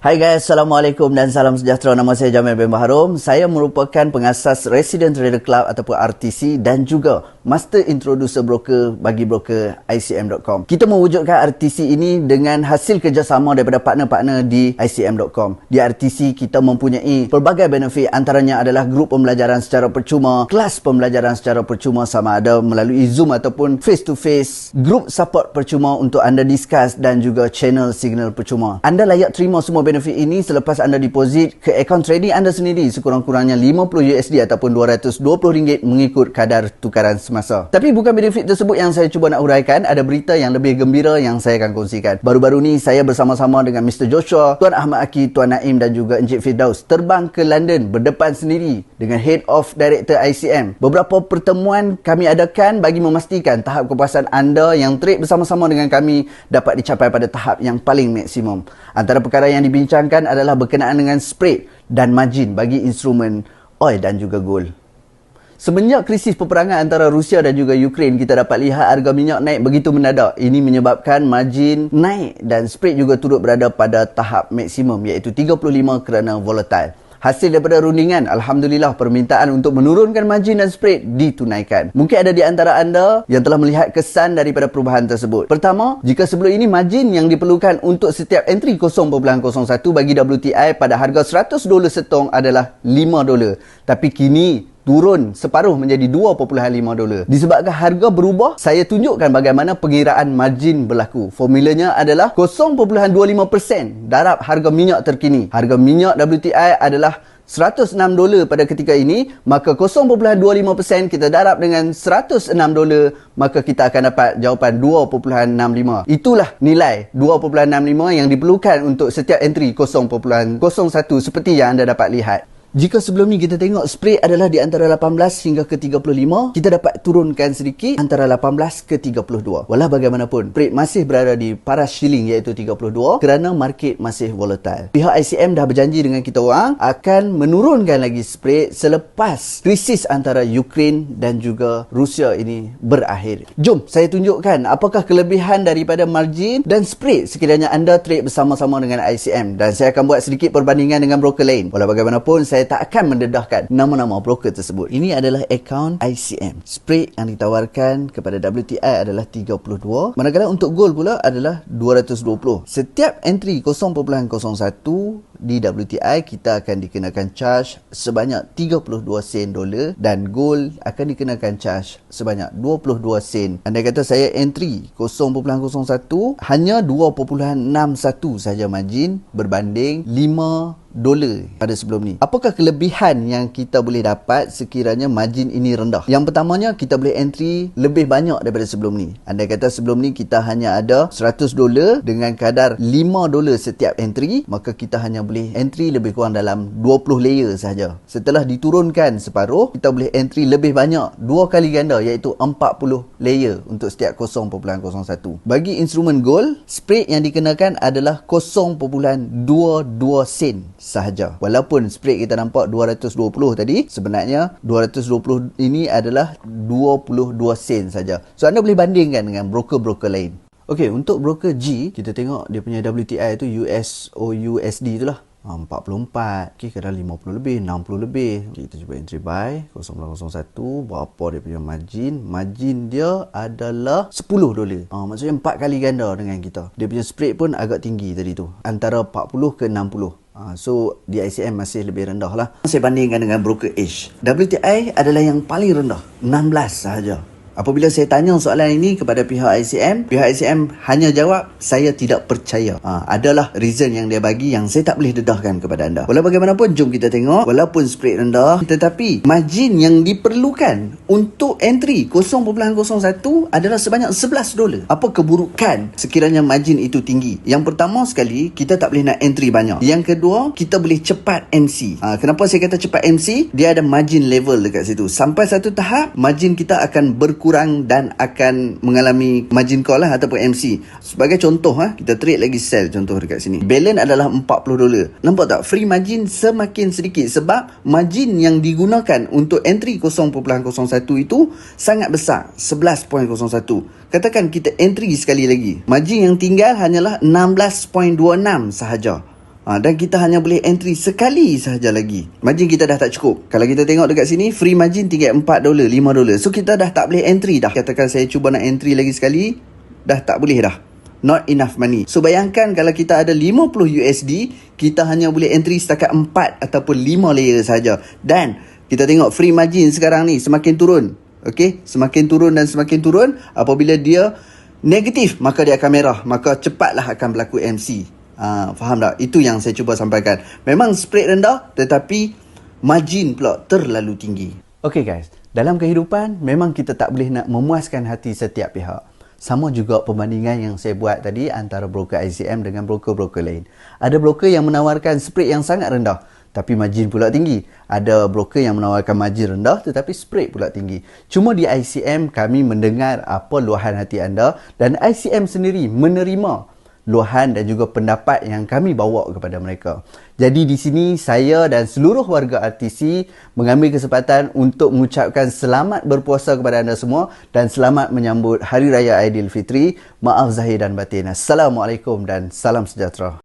Hai guys, Assalamualaikum dan salam sejahtera. Nama saya Jamil bin Baharom. Saya merupakan pengasas Resident Trader Club ataupun RTC dan juga Master Introducer Broker bagi broker ICM.com. Kita mewujudkan RTC ini dengan hasil kerjasama daripada partner-partner di ICM.com. Di RTC kita mempunyai pelbagai benefit, antaranya adalah grup pembelajaran secara percuma, kelas pembelajaran secara percuma sama ada melalui Zoom ataupun face-to-face, grup support percuma untuk anda discuss dan juga channel signal percuma. Anda layak terima semua benefit ini selepas anda deposit ke akaun trading anda sendiri sekurang-kurangnya $50 ataupun RM220 mengikut kadar tukaran semasa. Tapi bukan benefit tersebut yang saya cuba nak huraikan, ada berita yang lebih gembira yang saya akan kongsikan. Baru-baru ni saya bersama-sama dengan Mr. Joshua, Tuan Ahmad Aki, Tuan Naim dan juga Encik Firdaus terbang ke London berdepan sendiri dengan Head of Director ICM. Beberapa pertemuan kami adakan bagi memastikan tahap kepuasan anda yang trade bersama-sama dengan kami dapat dicapai pada tahap yang paling maksimum. Antara perkara yang dibincangkan adalah berkenaan dengan spread dan margin bagi instrumen oil dan juga gold. Semenjak krisis peperangan antara Rusia dan juga Ukraine, kita dapat lihat harga minyak naik begitu mendadak. Ini menyebabkan margin naik dan spread juga turut berada pada tahap maksimum iaitu 35 kerana volatile. Hasil daripada rundingan, Alhamdulillah permintaan untuk menurunkan margin dan spread ditunaikan. Mungkin ada di antara anda yang telah melihat kesan daripada perubahan tersebut. Pertama, jika sebelum ini margin yang diperlukan untuk setiap entry 0.01 bagi WTI pada harga $100 setong adalah $5. Tapi kini turun separuh menjadi $2.5. Disebabkan harga berubah, saya tunjukkan bagaimana pengiraan margin berlaku. Formulanya adalah 0.25% darab harga minyak terkini. Harga minyak WTI adalah $106 pada ketika ini, maka 0.25% kita darab dengan $106, maka kita akan dapat jawapan 2.65. Itulah nilai 2.65 yang diperlukan untuk setiap entry 0.01 seperti yang anda dapat lihat. Jika sebelum ni kita tengok spread adalah di antara 18 hingga ke 35, kita dapat turunkan sedikit antara 18 ke 32. Walau bagaimanapun, spread masih berada di paras shilling iaitu 32 kerana market masih volatile. Pihak ICM dah berjanji dengan kita orang akan menurunkan lagi spread selepas krisis antara Ukraine dan juga Rusia ini berakhir. Jom saya tunjukkan apakah kelebihan daripada margin dan spread sekiranya anda trade bersama-sama dengan ICM, dan saya akan buat sedikit perbandingan dengan broker lain. Walau bagaimanapun, saya tak akan mendedahkan nama-nama broker tersebut. Ini adalah akaun ICM. Spread yang ditawarkan kepada WTI adalah 32. Manakala untuk gold pula adalah 220. Setiap entry 0.01 di WTI kita akan dikenakan charge sebanyak 32 sen dolar dan gold akan dikenakan charge sebanyak 22 sen. Andai kata saya entry 0.01 hanya 2.61 saja margin berbanding $5 pada sebelum ni. Apakah kelebihan yang kita boleh dapat sekiranya margin ini rendah? Yang pertamanya, kita boleh entry lebih banyak daripada sebelum ni. Andai kata sebelum ni kita hanya ada $100 dengan kadar $5 setiap entry, maka kita hanya boleh entry lebih kurang dalam 20 layer sahaja. Setelah diturunkan separuh, kita boleh entry lebih banyak, 2 kali ganda iaitu 40 layer untuk setiap 0.01. Bagi instrumen gold, spread yang dikenakan adalah 0.22 sen sahaja. Walaupun spread kita nampak 220 tadi, sebenarnya 220 ini adalah 22 sen saja. So anda boleh bandingkan dengan broker-broker lain. Okey, untuk broker G, kita tengok dia punya WTI tu USD itulah. 44, okay, kadang 50 lebih, 60 lebih. Okay, kita cuba entry buy 0.01. Berapa dia punya margin? Margin dia adalah $10. Maksudnya 4 kali ganda dengan kita. Dia punya spread pun agak tinggi tadi tu, antara 40 ke 60. So di ICM masih lebih rendah lah. Saya bandingkan dengan broker H. WTI adalah yang paling rendah, 16 sahaja. Apabila saya tanya soalan ini kepada pihak ICM hanya jawab, saya tidak percaya. Adalah reason yang dia bagi yang saya tak boleh dedahkan kepada anda. Walau bagaimanapun, jom kita tengok. Walaupun spread rendah, tetapi margin yang diperlukan untuk entry 0.01 adalah sebanyak $11. Apa keburukan sekiranya margin itu tinggi? Yang pertama sekali, kita tak boleh nak entry banyak. Yang kedua, kita boleh cepat MC. Kenapa saya kata cepat MC? Dia ada margin level dekat situ. Sampai satu tahap, margin kita akan berkurang dan akan mengalami margin call lah ataupun MC. Sebagai contoh, kita trade lagi sell contoh dekat sini. Balance adalah $40. Nampak tak? Free margin semakin sedikit sebab margin yang digunakan untuk entry 0.01 itu sangat besar, 11.01. Katakan kita entry sekali lagi, margin yang tinggal hanyalah 16.26 sahaja. Dan kita hanya boleh entry sekali sahaja lagi. Margin kita dah tak cukup. Kalau kita tengok dekat sini, free margin tinggal $4, $5. So kita dah tak boleh entry dah. Katakan saya cuba nak entry lagi sekali, dah tak boleh dah. Not enough money. So bayangkan kalau kita ada 50 USD, kita hanya boleh entry setakat 4 ataupun 5 layer saja. Dan kita tengok free margin sekarang ni semakin turun. Okey, semakin turun dan semakin turun. Apabila dia negatif, maka dia akan merah. Maka cepatlah akan berlaku MC. Faham tak? Itu yang saya cuba sampaikan. Memang spread rendah, tetapi margin pula terlalu tinggi. Okay guys, dalam kehidupan memang kita tak boleh nak memuaskan hati setiap pihak. Sama juga perbandingan yang saya buat tadi antara broker ICM dengan broker-broker lain. Ada broker yang menawarkan spread yang sangat rendah, tapi margin pula tinggi. Ada broker yang menawarkan margin rendah tetapi spread pula tinggi. Cuma di ICM kami mendengar apa luahan hati anda dan ICM sendiri menerima luahan dan juga pendapat yang kami bawa kepada mereka. Jadi di sini saya dan seluruh warga RTC mengambil kesempatan untuk mengucapkan selamat berpuasa kepada anda semua dan selamat menyambut Hari Raya Aidilfitri. Maaf zahir dan batin. Assalamualaikum dan salam sejahtera.